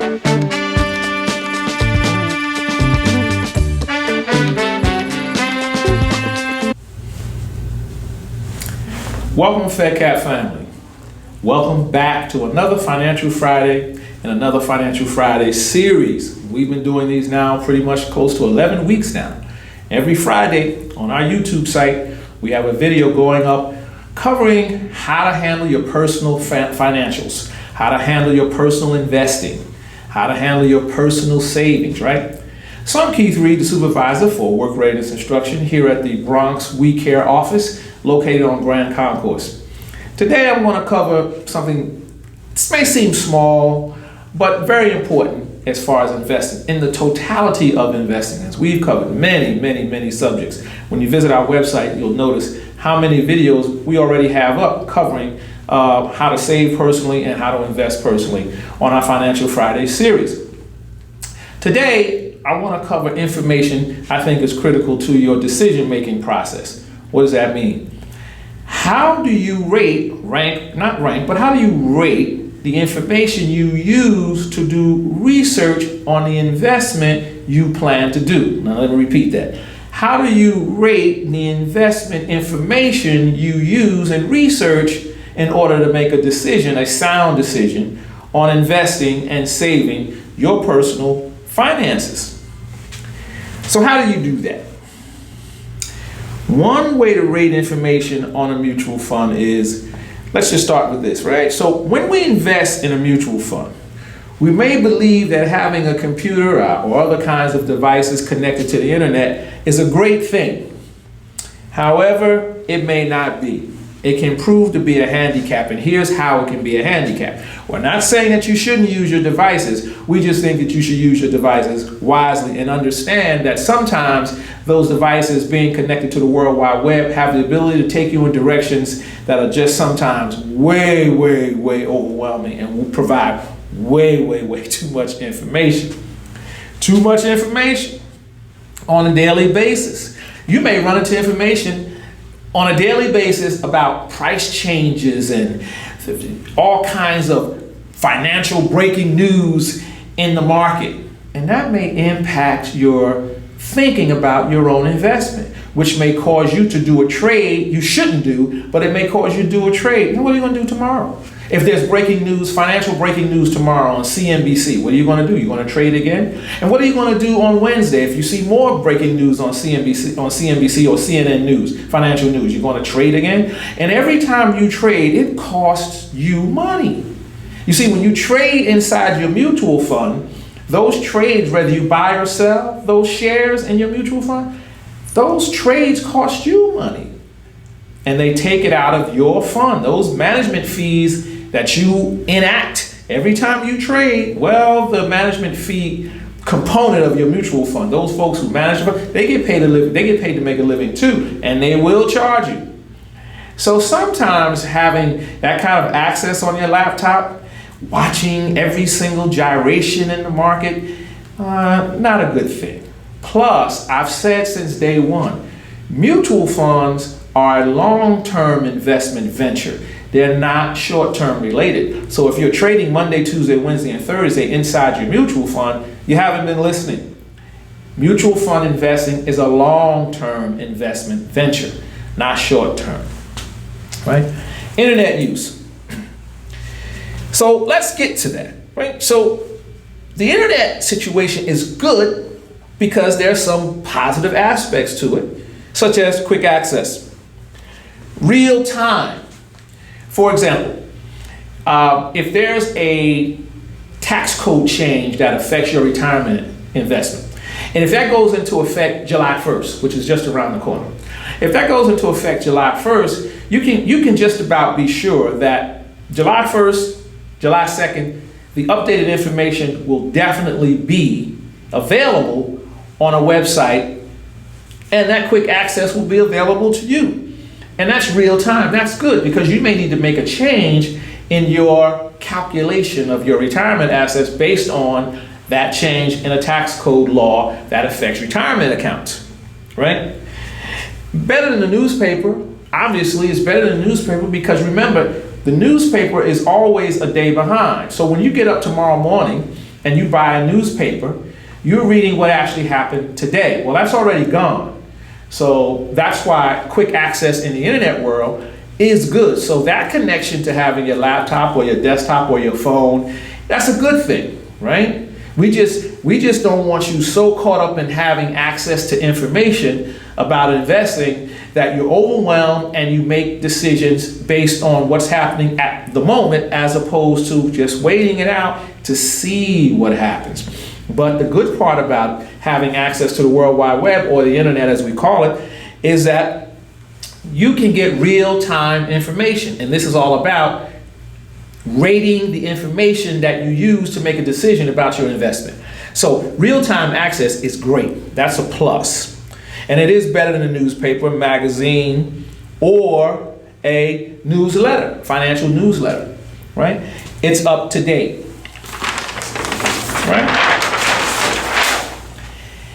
Welcome, Fed Cat family. Welcome back to another Financial Friday and another Financial Friday series. We've been doing these now pretty much close to 11 weeks now. Every Friday on our YouTube site, we have a video going up covering how to handle your personal financials, how to handle your personal investing, how to handle your personal savings, right? So I'm Keith Reed, the supervisor for work readiness instruction here at the Bronx We Care office located on Grand Concourse. Today I want to cover something, this may seem small, but very important as far as investing, in the totality of investing. As we've covered many subjects. When you visit our website, you'll notice how many videos we already have up covering how to save personally and how to invest personally on our Financial Friday series. Today, I want to cover information I think is critical to your decision-making process. What does that mean? How do you how do you rate the information you use to do research on the investment you plan to do? Now let me repeat that. How do you rate the investment information you use and research in order to make a decision, a sound decision, on investing and saving your personal finances? So how do you do that? One way to rate information on a mutual fund is, let's just start with this, right? So when we invest in a mutual fund, we may believe that having a computer or other kinds of devices connected to the internet is a great thing. However, it may not be. It can prove to be a handicap, and here's how it can be a handicap. We're not saying that you shouldn't use your devices. We just think that you should use your devices wisely and understand that sometimes those devices being connected to the World Wide Web have the ability to take you in directions that are just sometimes way overwhelming and will provide way too much information. Too much information on a daily basis. You may run into information on a daily basis about price changes and all kinds of financial breaking news in the market. And that may impact your thinking about your own investment, which may cause you to do a trade you shouldn't do, but it may cause you to do a trade. What are you going to do tomorrow? If there's breaking news, financial breaking news tomorrow on CNBC, what are you going to do? You're going to trade again? And what are you going to do on Wednesday if you see more breaking news on CNBC or CNN news, financial news? You're going to trade again? And every time you trade, it costs you money. You see, when you trade inside your mutual fund, those trades, whether you buy or sell those shares in your mutual fund, those trades cost you money. And they take it out of your fund. Those management fees that you enact every time you trade, well, the management fee component of your mutual fund, those folks who manage it, they get paid to live, they get paid to make a living too, and they will charge you. So sometimes having that kind of access on your laptop, watching every single gyration in the market, not a good thing. Plus, I've said since day one, mutual funds are a long-term investment venture. They're not short-term related. So if you're trading Monday, Tuesday, Wednesday, and Thursday inside your mutual fund, you haven't been listening. Mutual fund investing is a long-term investment venture, not short-term, right? Internet use. So let's get to that, right? So the internet situation is good because there's some positive aspects to it, such as quick access, real time. For example, if there's a tax code change that affects your retirement investment, and if that goes into effect July 1st, which is just around the corner, if that goes into effect July 1st, you can just about be sure that July 1st, July 2nd, the updated information will definitely be available on a website, and that quick access will be available to you. And that's real time. That's good because you may need to make a change in your calculation of your retirement assets based on that change in a tax code law that affects retirement accounts, right? Better than the newspaper, obviously it's better than the newspaper because remember, the newspaper is always a day behind. So when you get up tomorrow morning and you buy a newspaper, you're reading what actually happened today. Well, that's already gone. So that's why quick access in the internet world is good. So that connection to having your laptop or your desktop or your phone, that's a good thing, right? We just don't want you so caught up in having access to information about investing that you're overwhelmed and you make decisions based on what's happening at the moment as opposed to just waiting it out to see what happens. But the good part about having access to the World Wide Web, or the internet as we call it, is that you can get real-time information. And this is all about rating the information that you use to make a decision about your investment. So real-time access is great. That's a plus. And it is better than a newspaper, magazine, or a newsletter, financial newsletter, right? It's up to date, right?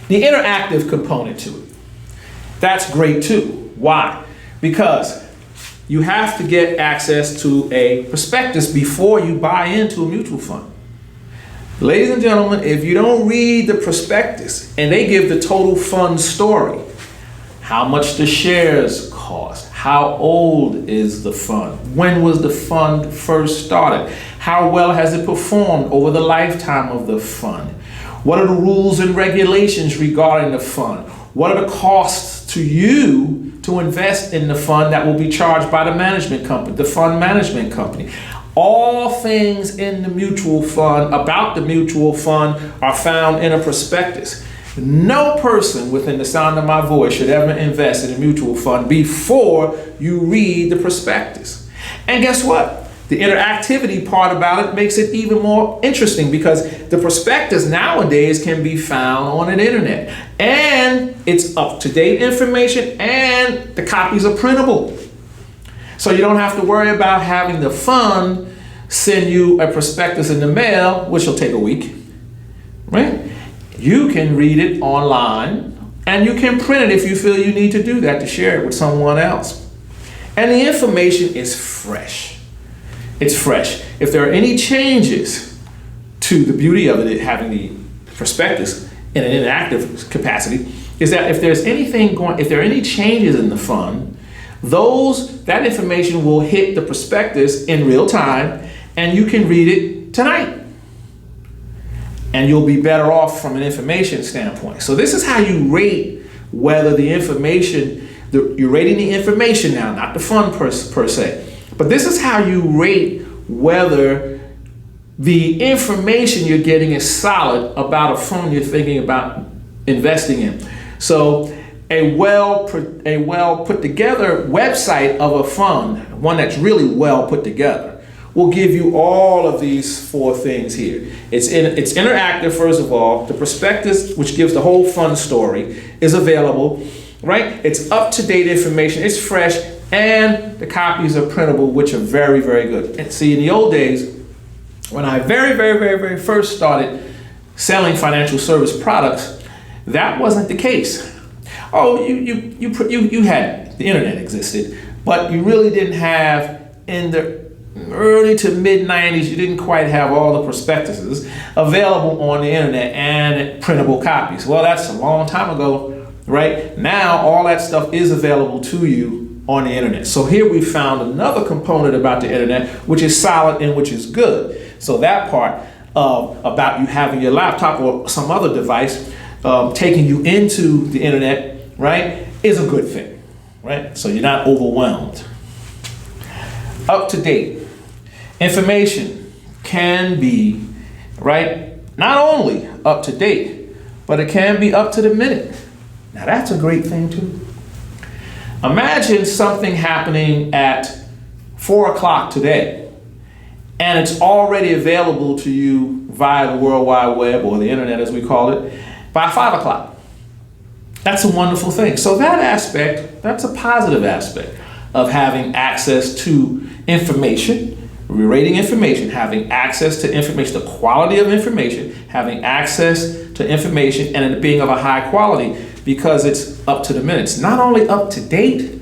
The interactive component to it, that's great too. Why? Because you have to get access to a prospectus before you buy into a mutual fund. Ladies and gentlemen, if you don't read the prospectus, and they give the total fund story, how much the shares cost, how old is the fund, when was the fund first started, how well has it performed over the lifetime of the fund, what are the rules and regulations regarding the fund, what are the costs to you to invest in the fund that will be charged by the management company, the fund management company. All things in the mutual fund, about the mutual fund, are found in a prospectus. No person within the sound of my voice should ever invest in a mutual fund before you read the prospectus. And guess what? The interactivity part about it makes it even more interesting, because the prospectus nowadays can be found on the internet. And it's up-to-date information, and the copies are printable. So you don't have to worry about having the fund send you a prospectus in the mail, which will take a week, right? You can read it online, and you can print it if you feel you need to do that to share it with someone else. And the information is fresh. It's fresh. If there are any changes, to the beauty of it having the prospectus in an interactive capacity, is that if there are any changes in the fund, that information will hit the prospectus in real time, and you can read it tonight. And you'll be better off from an information standpoint. So this is how you rate whether the information, you're rating the information now, not the fund per se. But this is how you rate whether the information you're getting is solid about a fund you're thinking about investing in. So a well put together website of a fund, one that's really well put together, will give you all of these four things here. It's interactive, first of all. The prospectus, which gives the whole fund story, is available, right? It's up-to-date information, it's fresh, and the copies are printable, which are very, very good. And see, in the old days, when I very first started selling financial service products, that wasn't the case. Oh, you had, the internet existed, but you really didn't have, in the early to mid 90s, you didn't quite have all the prospectuses available on the internet and printable copies. Well, that's a long time ago, right? Now, all that stuff is available to you on the internet. So here we found another component about the internet, which is solid and which is good. So that part about you having your laptop or some other device taking you into the internet, right, is a good thing, right? So you're not overwhelmed. Up to date information can be, right, not only up to date, but it can be up to the minute. Now that's a great thing too. Imagine something happening at 4 o'clock today, and it's already available to you via the World Wide Web, or the internet as we call it, by 5 o'clock. That's a wonderful thing. So that aspect, that's a positive aspect of having access to information, rating information, having access to information, the quality of information, having access to information, and it being of a high quality, because it's up to the minute. It's not only up to date,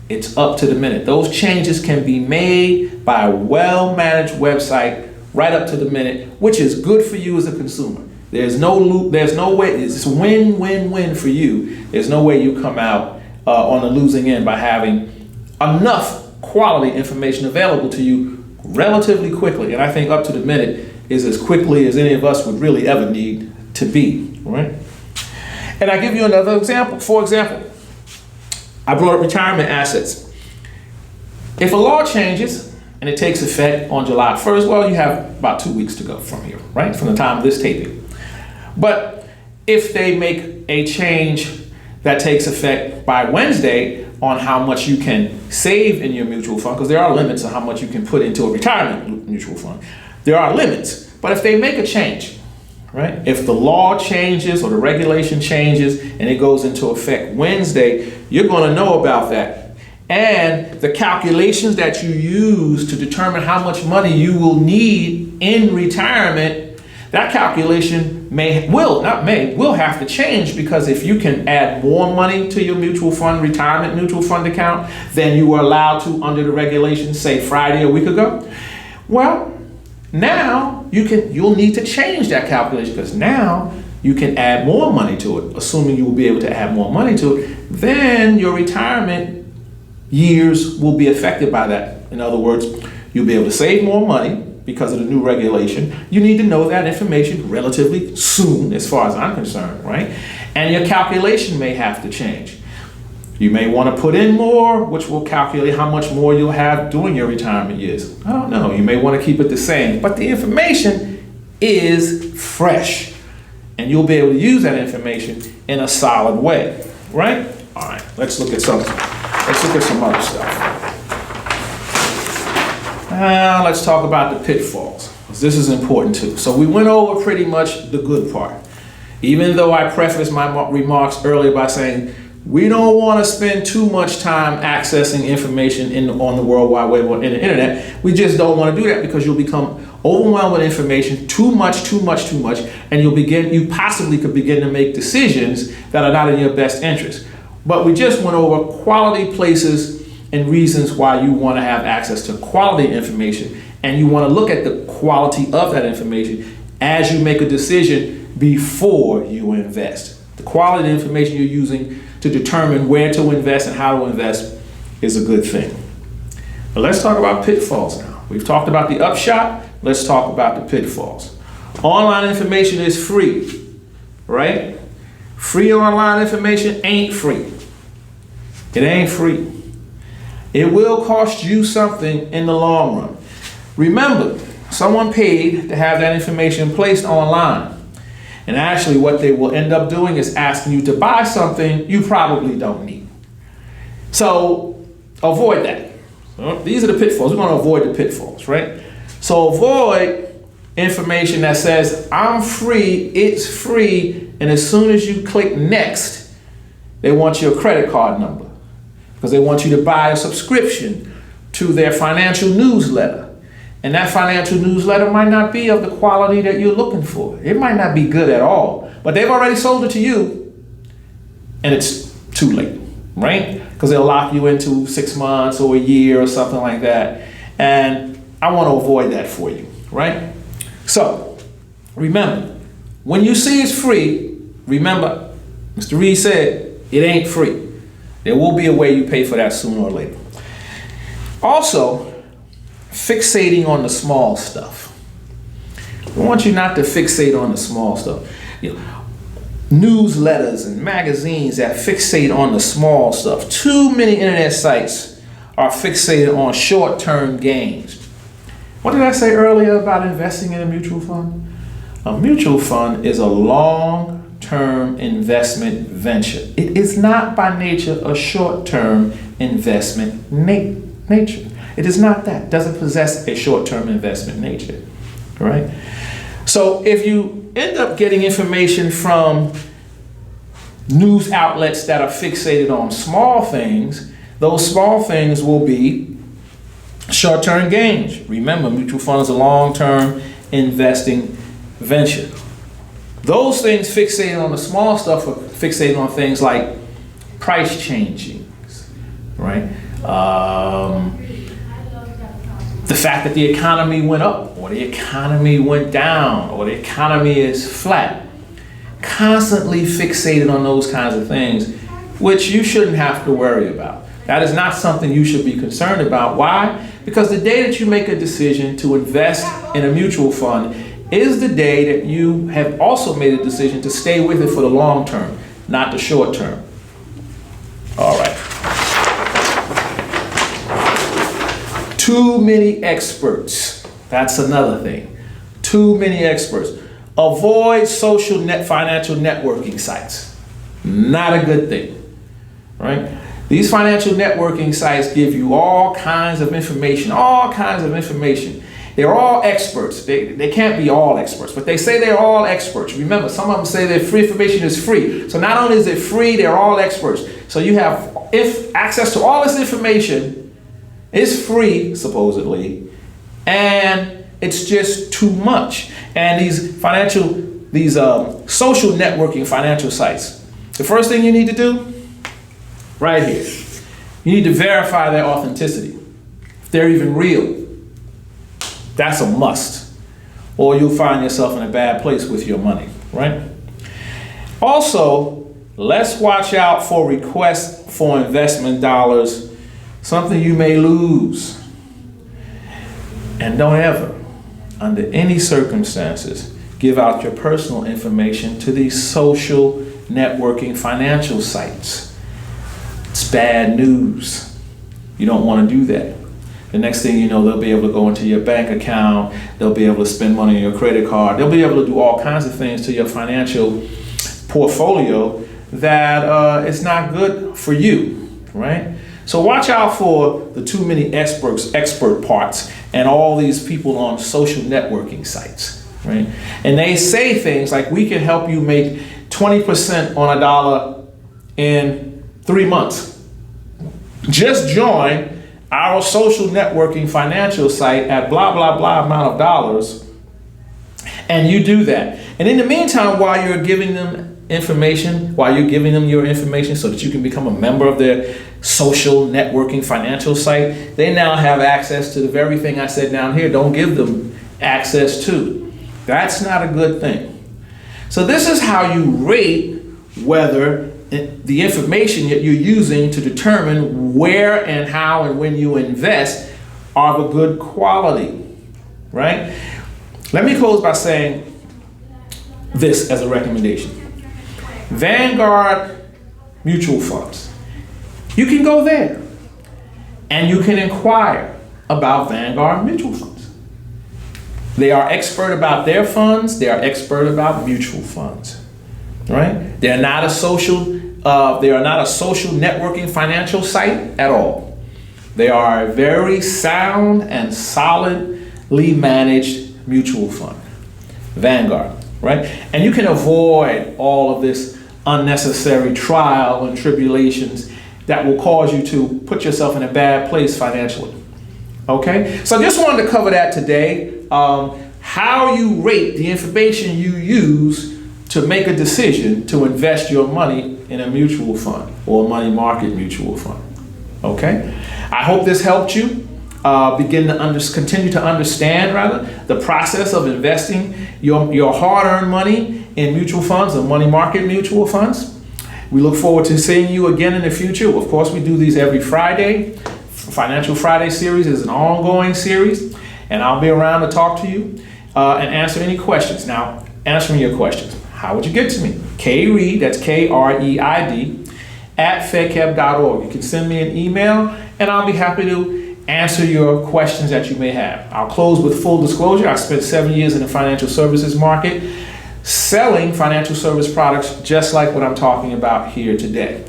it's up to the minute. Those changes can be made by a well-managed website right up to the minute, which is good for you as a consumer. There's no way, it's win-win-win for you. There's no way you come out on the losing end by having enough quality information available to you relatively quickly. And I think up to the minute is as quickly as any of us would really ever need to be, right? And I give you another example. For example, I brought up retirement assets. If a law changes and it takes effect on July 1st, well, you have about 2 weeks to go from here, right? From the time of this taping. But if they make a change that takes effect by Wednesday on how much you can save in your mutual fund, because there are limits on how much you can put into a retirement mutual fund. There are limits. But if they make a change, right? If the law changes or the regulation changes and it goes into effect Wednesday, you're going to know about that. And the calculations that you use to determine how much money you will need in retirement, that calculation will have to change, because if you can add more money to your mutual fund, retirement mutual fund account than you were allowed to under the regulations, say Friday a week ago, well, now you'll need to change that calculation, because now you can add more money to it, assuming you will be able to add more money to it. Then your retirement years will be affected by that. In other words, you'll be able to save more money because of the new regulation. You need to know that information relatively soon, as far as I'm concerned, right? And your calculation may have to change. You may want to put in more, which will calculate how much more you'll have during your retirement years. I don't know. You may want to keep it the same, but the information is fresh, and you'll be able to use that information in a solid way, right? All right, let's look at some other stuff. Now let's talk about the pitfalls, because this is important too. So we went over pretty much the good part, even though I prefaced my remarks earlier by saying we don't want to spend too much time accessing information on the World Wide Web or in the internet. We just don't want to do that, because you'll become overwhelmed with information, too much, and you possibly could begin to make decisions that are not in your best interest. But we just went over quality places and reasons why you want to have access to quality information, and you want to look at the quality of that information as you make a decision before you invest. The quality of information you're using to determine where to invest and how to invest is a good thing. But let's talk about pitfalls now. We've talked about the upshot. Let's talk about the pitfalls. Online information is free, right? Free online information ain't free. It ain't free. It will cost you something in the long run. Remember, someone paid to have that information placed online. And actually what they will end up doing is asking you to buy something you probably don't need. So avoid that. So these are the pitfalls. We're going to avoid the pitfalls, right? So avoid information that says, I'm free, it's free, and as soon as you click next, they want your credit card number, because they want you to buy a subscription to their financial newsletter. And that financial newsletter might not be of the quality that you're looking for. It might not be good at all, but they've already sold it to you, and it's too late, right? Because they'll lock you into 6 months or a year or something like that. And I want to avoid that for you, right? So remember, when you see it's free, remember, Mr. Reed said, it ain't free. There will be a way you pay for that sooner or later. Also, fixating on the small stuff. I want you not to fixate on the small stuff. Newsletters and magazines that fixate on the small stuff. Too many internet sites are fixated on short-term gains. What did I say earlier about investing in a mutual fund? A mutual fund is a long-term investment venture. It is not by nature a short-term investment nature. It is not that. It doesn't possess a short-term investment nature, right? So if you end up getting information from news outlets that are fixated on small things, those small things will be short-term gains. Remember, mutual funds are a long-term investing venture. Those things fixated on the small stuff are fixated on things like price changings, right? The fact that the economy went up or the economy went down, or the economy is flat. Constantly fixated on those kinds of things, which you shouldn't have to worry about. That is not something you should be concerned about. Why? Because the day that you make a decision to invest in a mutual fund is the day that you have also made a decision to stay with it for the long term, not the short term. All right. Too many experts. That's another thing. Too many experts. Avoid financial networking sites. Not a good thing, right? These financial networking sites give you all kinds of information, They're all experts. They can't be all experts, but they say they're all experts. Remember, some of them say that free information is free. So not only is it free, they're all experts. So you have access to all this information. It's free, supposedly, and it's just too much. And these social networking financial sites, the first thing you need to do, right here, you need to verify their authenticity. If they're even real, that's a must, or you'll find yourself in a bad place with your money, right? Also, let's watch out for requests for investment dollars, something you may lose. And don't ever, under any circumstances, give out your personal information to these social networking financial sites. It's bad news. You don't want to do that. The next thing you know, they'll be able to go into your bank account, they'll be able to spend money on your credit card, they'll be able to do all kinds of things to your financial portfolio that is not good for you, right? So watch out for the too many expert parts and all these people on social networking sites, right? And they say things like, we can help you make 20% on $1 in 3 months. Just join our social networking financial site at blah, blah, blah amount of dollars, and you do that. And in the meantime, while you're giving them your information so that you can become a member of their social networking financial site, they now have access to the very thing I said down here, don't give them access to. That's not a good thing. So this is how you rate whether the information that you're using to determine where and how and when you invest are of a good quality, right? Let me close by saying this as a recommendation. Vanguard mutual funds. You can go there and you can inquire about Vanguard mutual funds. They are expert about their funds. They are expert about mutual funds, right? They are not a social networking financial site at all. They are a very sound and solidly managed mutual fund, Vanguard, right? And you can avoid all of this unnecessary trial and tribulations that will cause you to put yourself in a bad place financially. Okay, so I just wanted to cover that today. How you rate the information you use to make a decision to invest your money in a mutual fund or a money market mutual fund. Okay, I hope this helped you continue to understand the process of investing your hard-earned money in mutual funds or money market mutual funds. We look forward to seeing you again in the future. Of course, we do these every Friday. Financial Friday series is an ongoing series, and I'll be around to talk to you and answer any questions. Now, answering your questions. How would you get to me? K-Reid, that's K-R-E-I-D, @fedkev.org. You can send me an email, and I'll be happy to answer your questions that you may have. I'll close with full disclosure. I spent 7 years in the financial services market, selling financial service products just like what I'm talking about here today.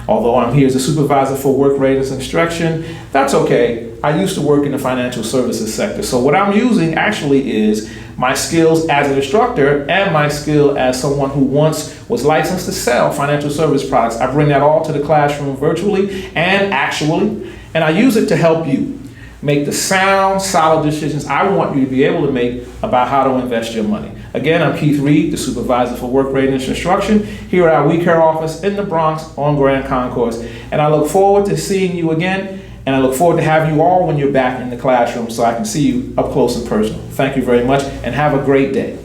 Although I'm here as a supervisor for work readiness instruction, that's okay. I used to work in the financial services sector. So what I'm using actually is my skills as an instructor and my skill as someone who once was licensed to sell financial service products. I bring that all to the classroom virtually and actually, and I use it to help you make the sound, solid decisions I want you to be able to make about how to invest your money. Again, I'm Keith Reid, the supervisor for work readiness instruction here at our WeCare office in the Bronx on Grand Concourse. And I look forward to seeing you again And I look forward to having you all when you're back in the classroom so I can see you up close and personal. Thank you very much and have a great day.